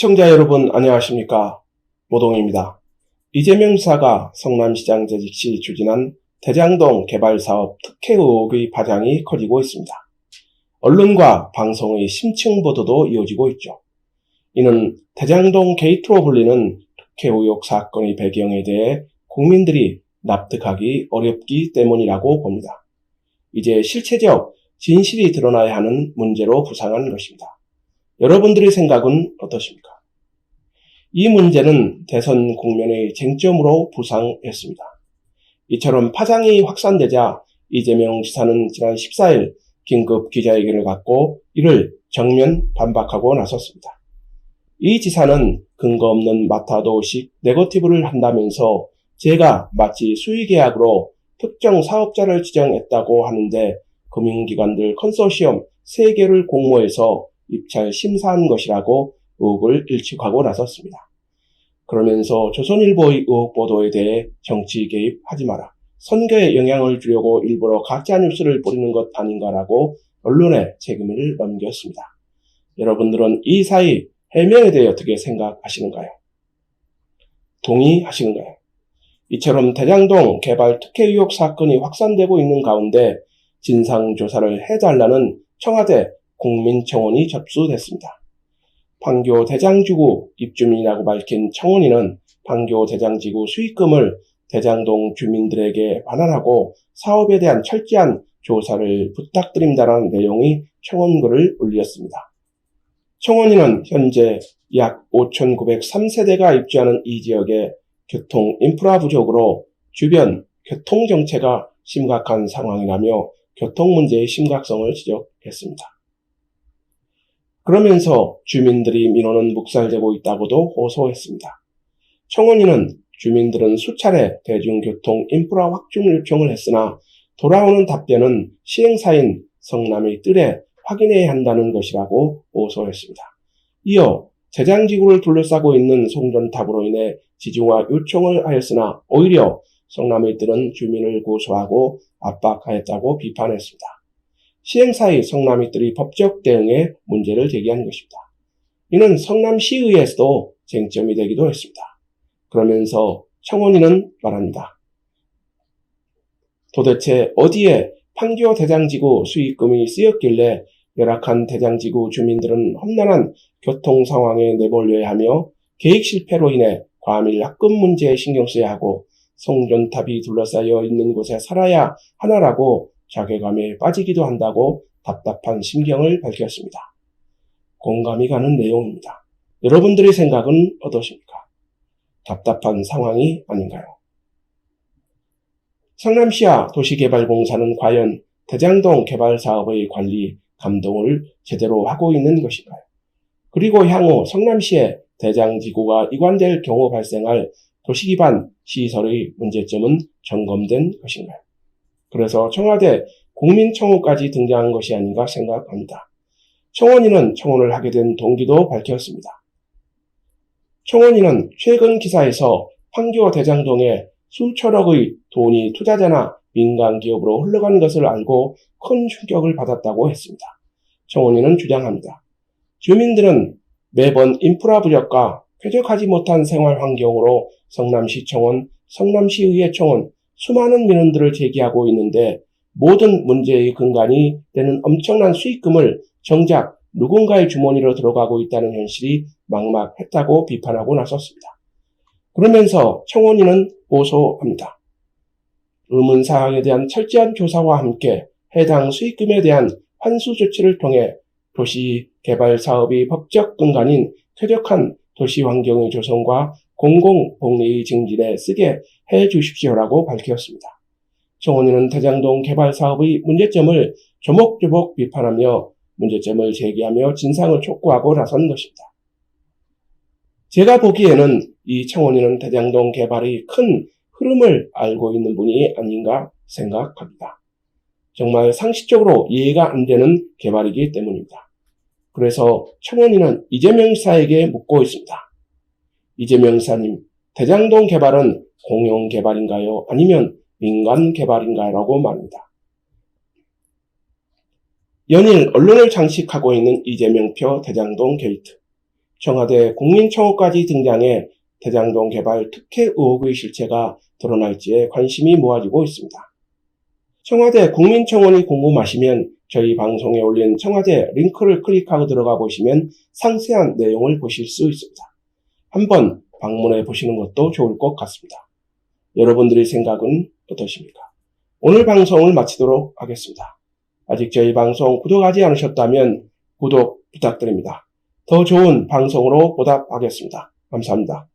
시청자 여러분 안녕하십니까? 모동입니다. 이재명 지사가 성남시장 재직 시 추진한 대장동 개발사업 특혜 의혹의 파장이 커지고 있습니다. 언론과 방송의 심층 보도도 이어지고 있죠. 이는 대장동 게이트로 불리는 특혜 의혹 사건의 배경에 대해 국민들이 납득하기 어렵기 때문이라고 봅니다. 이제 실체적 진실이 드러나야 하는 문제로 부상한 것입니다. 여러분들의 생각은 어떠십니까? 이 문제는 대선 국면의 쟁점으로 부상했습니다. 이처럼 파장이 확산되자 이재명 지사는 지난 14일 긴급 기자회견을 갖고 이를 정면 반박하고 나섰습니다. 이 지사는 근거 없는 마타도식 네거티브를 한다면서 제가 마치 수의계약으로 특정 사업자를 지정했다고 하는데 금융기관들 컨소시엄 3개를 공모해서 입찰 심사한 것이라고 의혹을 일축하고 나섰습니다. 그러면서 조선일보의 의혹 보도에 대해 정치 개입하지 마라, 선거에 영향을 주려고 일부러 가짜뉴스를 뿌리는 것 아닌가라고 언론에 책임을 넘겼습니다. 여러분들은 이 사이 해명에 대해 어떻게 생각하시는가요? 동의하시는가요? 이처럼 대장동 개발 특혜 의혹 사건이 확산되고 있는 가운데 진상조사를 해달라는 청와대 국민청원이 접수됐습니다. 판교 대장지구 입주민이라고 밝힌 청원인은 판교 대장지구 수익금을 대장동 주민들에게 반환하고 사업에 대한 철저한 조사를 부탁드립니다라는 내용의 청원글을 올렸습니다. 청원인은 현재 약 5,903세대가 입주하는 이 지역의 교통 인프라 부족으로 주변 교통정체가 심각한 상황이라며 교통 문제의 심각성을 지적했습니다. 그러면서 주민들이 민원은 묵살되고 있다고도 호소했습니다. 청원인은 주민들은 수차례 대중교통 인프라 확충 요청을 했으나 돌아오는 답변은 시행사인 성남의 뜰에 확인해야 한다는 것이라고 호소했습니다. 이어 대장지구를 둘러싸고 있는 송전탑으로 인해 지중화 요청을 하였으나 오히려 성남의 뜰은 주민을 고소하고 압박하였다고 비판했습니다. 시행사의 성남의 뜰이 법적 대응에 문제를 제기한 것입니다. 이는 성남시의회에서도 쟁점이 되기도 했습니다. 그러면서 청원인은 말합니다. 도대체 어디에 판교 대장지구 수익금이 쓰였길래 열악한 대장지구 주민들은 험난한 교통 상황에 내몰려야 하며 계획 실패로 인해 과밀 합금 문제에 신경 써야 하고 송전탑이 둘러싸여 있는 곳에 살아야 하나라고 자괴감에 빠지기도 한다고 답답한 심경을 밝혔습니다. 공감이 가는 내용입니다. 여러분들의 생각은 어떠십니까? 답답한 상황이 아닌가요? 성남시와 도시개발공사는 과연 대장동 개발 사업의 관리, 감독을 제대로 하고 있는 것인가요? 그리고 향후 성남시의 대장지구가 이관될 경우 발생할 도시기반 시설의 문제점은 점검된 것인가요? 그래서 청와대 국민청원까지 등장한 것이 아닌가 생각합니다. 청원인은 청원을 하게 된 동기도 밝혔습니다. 청원인은 최근 기사에서 판교 대장동에 수천억의 돈이 투자자나 민간 기업으로 흘러간 것을 알고 큰 충격을 받았다고 했습니다. 청원인은 주장합니다. 주민들은 매번 인프라 부족과 쾌적하지 못한 생활 환경으로 성남시청원, 성남시의회 청원, 수많은 민원들을 제기하고 있는데 모든 문제의 근간이 되는 엄청난 수익금을 정작 누군가의 주머니로 들어가고 있다는 현실이 막막했다고 비판하고 나섰습니다. 그러면서 청원인은 호소합니다. 의문사항에 대한 철저한 조사와 함께 해당 수익금에 대한 환수 조치를 통해 도시개발 사업의 법적 근간인 쾌적한 도시환경의 조성과 공공복리의 증진에 쓰게 해주십시오라고 밝혔습니다. 청원인은 대장동 개발 사업의 문제점을 조목조목 비판하며 문제점을 제기하며 진상을 촉구하고 나선 것입니다. 제가 보기에는 이 청원인은 대장동 개발의 큰 흐름을 알고 있는 분이 아닌가 생각합니다. 정말 상식적으로 이해가 안 되는 개발이기 때문입니다. 그래서 청원인은 이재명 지사에게 묻고 있습니다. 이재명 지사님, 대장동 개발은 공영 개발인가요? 아니면 민간 개발인가요? 라고 말합니다. 연일 언론을 장식하고 있는 이재명표 대장동 게이트. 청와대 국민청원까지 등장해 대장동 개발 특혜 의혹의 실체가 드러날지에 관심이 모아지고 있습니다. 청와대 국민청원이 궁금하시면 저희 방송에 올린 청와대 링크를 클릭하고 들어가 보시면 상세한 내용을 보실 수 있습니다. 한번 방문해 보시는 것도 좋을 것 같습니다. 여러분들의 생각은 어떠십니까? 오늘 방송을 마치도록 하겠습니다. 아직 저희 방송 구독하지 않으셨다면 구독 부탁드립니다. 더 좋은 방송으로 보답하겠습니다. 감사합니다.